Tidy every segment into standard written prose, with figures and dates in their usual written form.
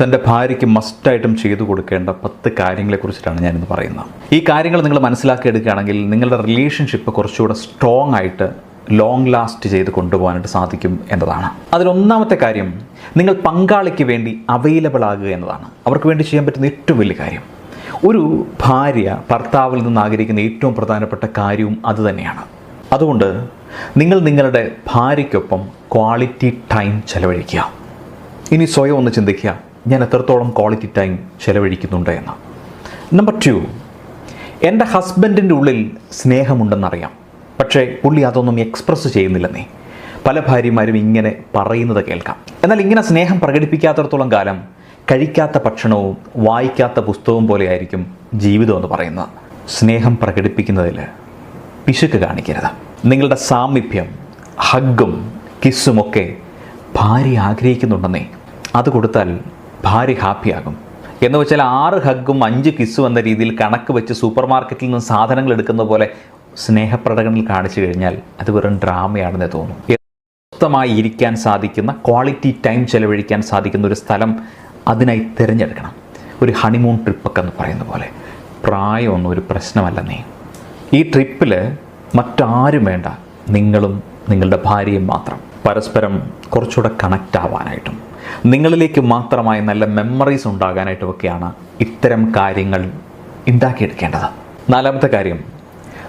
തൻ്റെ ഭാര്യയ്ക്ക് മസ്റ്റായിട്ടും ചെയ്തു കൊടുക്കേണ്ട 10 കാര്യങ്ങളെക്കുറിച്ചിട്ടാണ് ഞാനിന്ന് പറയുന്നത്. ഈ കാര്യങ്ങൾ നിങ്ങൾ മനസ്സിലാക്കിയെടുക്കുകയാണെങ്കിൽ നിങ്ങളുടെ റിലേഷൻഷിപ്പ് കുറച്ചുകൂടെ സ്ട്രോങ് ആയിട്ട് ലോങ് ലാസ്റ്റ് ചെയ്ത് കൊണ്ടുപോകാനായിട്ട് സാധിക്കും എന്നതാണ്. അതിലൊന്നാമത്തെ കാര്യം, നിങ്ങൾ പങ്കാളിക്ക് വേണ്ടി അവൈലബിൾ ആകുക എന്നതാണ്. അവർക്ക് വേണ്ടി ചെയ്യാൻ പറ്റുന്ന ഏറ്റവും വലിയ കാര്യം. ഒരു ഭാര്യ ഭർത്താവിൽ നിന്ന് ആഗ്രഹിക്കുന്ന ഏറ്റവും പ്രധാനപ്പെട്ട കാര്യവും അതുതന്നെയാണ്. അതുകൊണ്ട് നിങ്ങൾ നിങ്ങളുടെ ഭാര്യയ്ക്കൊപ്പം ക്വാളിറ്റി ടൈം ചെലവഴിക്കുക. ഇനി സ്വയം ഒന്ന് ചിന്തിക്കുക, ഞാൻ എത്രത്തോളം ക്വാളിറ്റി ടൈം ചിലവഴിക്കുന്നുണ്ട് എന്ന്. നമ്പർ 2, എൻ്റെ ഹസ്ബൻഡിൻ്റെ ഉള്ളിൽ സ്നേഹമുണ്ടെന്നറിയാം, പക്ഷേ പുള്ളി അതൊന്നും എക്സ്പ്രസ് ചെയ്യുന്നില്ലെന്നേ. പല ഭാര്യമാരും ഇങ്ങനെ പറയുന്നത് കേൾക്കാം. എന്നാൽ ഇങ്ങനെ സ്നേഹം പ്രകടിപ്പിക്കാത്തിടത്തോളം കാലം കഴിക്കാത്ത ഭക്ഷണവും വായിക്കാത്ത പുസ്തകവും പോലെയായിരിക്കും ജീവിതം എന്ന് പറയുന്നത്. സ്നേഹം പ്രകടിപ്പിക്കുന്നതിൽ പിശുക്ക് കാണിക്കരുത്. നിങ്ങളുടെ സാമീപ്യം, ഹഗ്ഗും കിസ്സുമൊക്കെ ഭാര്യ ആഗ്രഹിക്കുന്നുണ്ടെന്നേ. അത് കൊടുത്താൽ ഭാര്യ ഹാപ്പിയാകും. എന്ന് വെച്ചാൽ 6 ഹഗ്ഗും 5 കിസ്സും എന്ന രീതിയിൽ കണക്ക് വെച്ച് സൂപ്പർ മാർക്കറ്റിൽ നിന്ന് സാധനങ്ങൾ എടുക്കുന്ന പോലെ സ്നേഹപ്രകടനങ്ങൾ കാണിച്ചു കഴിഞ്ഞാൽ അത് വെറും ഡ്രാമയാണെന്നേ തോന്നും. സ്വസ്ഥമായി ഇരിക്കാൻ സാധിക്കുന്ന, ക്വാളിറ്റി ടൈം ചെലവഴിക്കാൻ സാധിക്കുന്ന ഒരു സ്ഥലം അതിനായി തിരഞ്ഞെടുക്കണം. ഒരു ഹണിമൂൺ ട്രിപ്പൊക്കെ എന്ന് പറയുന്ന പോലെ. പ്രായമൊന്നും ഒരു പ്രശ്നമല്ലെന്നേ. ഈ ട്രിപ്പിൽ മറ്റാരും വേണ്ട, നിങ്ങളും നിങ്ങളുടെ ഭാര്യയും മാത്രം. പരസ്പരം കുറച്ചുകൂടെ കണക്റ്റ് ആവാനായിട്ടും നിങ്ങളിലേക്ക് മാത്രമായി നല്ല മെമ്മറീസ് ഉണ്ടാകാനായിട്ടുമൊക്കെയാണ് ഇത്തരം കാര്യങ്ങൾ ഉണ്ടാക്കിയെടുക്കേണ്ടത്. 4ാമത്തെ കാര്യം,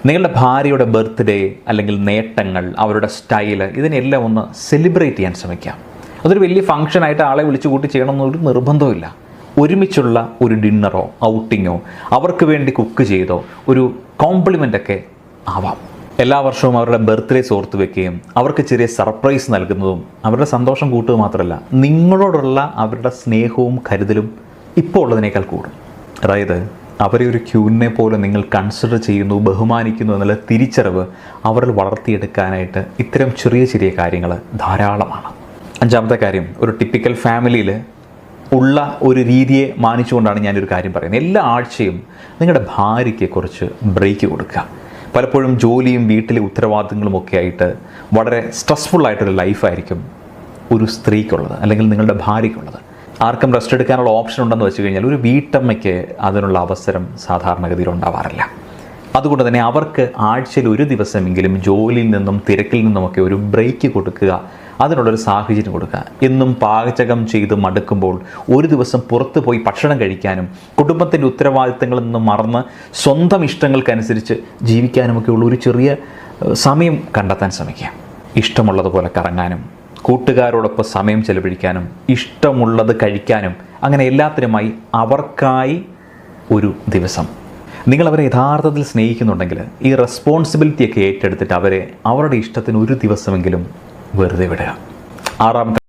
നിങ്ങളുടെ ഭാര്യയുടെ ബർത്ത്ഡേ അല്ലെങ്കിൽ നേട്ടങ്ങൾ, അവരുടെ സ്റ്റൈല്, ഇതിനെല്ലാം ഒന്ന് സെലിബ്രേറ്റ് ചെയ്യാൻ ശ്രമിക്കാം. അതൊരു വലിയ ഫംഗ്ഷനായിട്ട് ആളെ വിളിച്ചു കൂട്ടി ചെയ്യണമെന്നൊരു നിർബന്ധമില്ല. ഒരുമിച്ചുള്ള ഒരു ഡിന്നറോ ഔട്ടിങ്ങോ, അവർക്ക് വേണ്ടി കുക്ക് ചെയ്തോ ഒരു കോംപ്ലിമെൻ്റൊക്കെ ആവാം. എല്ലാ വർഷവും അവരുടെ ബർത്ത്ഡേസ് ഓർത്ത് വെക്കുകയും അവർക്ക് ചെറിയ സർപ്രൈസ് നൽകുന്നതും അവരുടെ സന്തോഷം കൂട്ടുക മാത്രമല്ല, നിങ്ങളോടുള്ള അവരുടെ സ്നേഹവും കരുതലും ഇപ്പോൾ ഉള്ളതിനേക്കാൾ കൂടും. അതായത് അവരെ ഒരു ക്യൂനെ പോലെ നിങ്ങൾ കൺസിഡർ ചെയ്യുന്നു, ബഹുമാനിക്കുന്നു എന്നുള്ള തിരിച്ചറിവ് അവരിൽ വളർത്തിയെടുക്കാനായിട്ട് ഇത്തരം ചെറിയ ചെറിയ കാര്യങ്ങൾ ധാരാളമാണ്. 5ാമത്തെ കാര്യം, ഒരു ടിപ്പിക്കൽ ഫാമിലിയിൽ ഉള്ള ഒരു രീതിയെ മാനിച്ചുകൊണ്ടാണ് ഞാനൊരു കാര്യം പറയുന്നത്. എല്ലാ ആഴ്ചയും നിങ്ങളുടെ ഭാര്യയ്ക്ക് കുറച്ച് ബ്രേക്ക് കൊടുക്കുക. പലപ്പോഴും ജോലിയും വീട്ടിലെ ഉത്തരവാദിത്തങ്ങളും ഒക്കെ ആയിട്ട് വളരെ സ്ട്രെസ്ഫുള്ളായിട്ടൊരു ലൈഫായിരിക്കും ഒരു സ്ത്രീക്കുള്ളത്, അല്ലെങ്കിൽ നിങ്ങളുടെ ഭാര്യയ്ക്കുള്ളത്. ആർക്കും റെസ്റ്റ് എടുക്കാനുള്ള ഓപ്ഷൻ ഉണ്ടെന്ന് വെച്ച് കഴിഞ്ഞാൽ ഒരു വീട്ടമ്മയ്ക്ക് അതിനുള്ള അവസരം സാധാരണഗതിയിൽ ഉണ്ടാവാറില്ല. അതുകൊണ്ട് തന്നെ അവർക്ക് ആഴ്ചയിൽ ഒരു ദിവസമെങ്കിലും ജോലിയിൽ നിന്നും തിരക്കിൽ നിന്നുമൊക്കെ ഒരു ബ്രേക്ക് കൊടുക്കുക, അതിനുള്ളൊരു സാഹചര്യം കൊടുക്കുക. എന്നും പാചകം ചെയ്ത് മടുക്കുമ്പോൾ ഒരു ദിവസം പുറത്ത് പോയി ഭക്ഷണം കഴിക്കാനും കുടുംബത്തിൻ്റെ ഉത്തരവാദിത്തങ്ങളിൽ നിന്ന് മറന്ന് സ്വന്തം ഇഷ്ടങ്ങൾക്കനുസരിച്ച് ജീവിക്കാനുമൊക്കെ ഉള്ള ഒരു ചെറിയ സമയം കണ്ടെത്താൻ ശ്രമിക്കുക. ഇഷ്ടമുള്ളതുപോലെ കറങ്ങാനും കൂട്ടുകാരോടൊപ്പം സമയം ചെലവഴിക്കാനും ഇഷ്ടമുള്ളത് കഴിക്കാനും അങ്ങനെ എല്ലാത്തിനുമായി അവർക്കായി ഒരു ദിവസം. നിങ്ങളവരെ യഥാർത്ഥത്തിൽ സ്നേഹിക്കുന്നുണ്ടെങ്കിൽ ഈ റെസ്പോൺസിബിലിറ്റിയൊക്കെ ഏറ്റെടുത്തിട്ട് അവരെ അവരുടെ ഇഷ്ടത്തിന് ഒരു ദിവസമെങ്കിലും വെറുതെ വിടുക. 6ാമത്തെ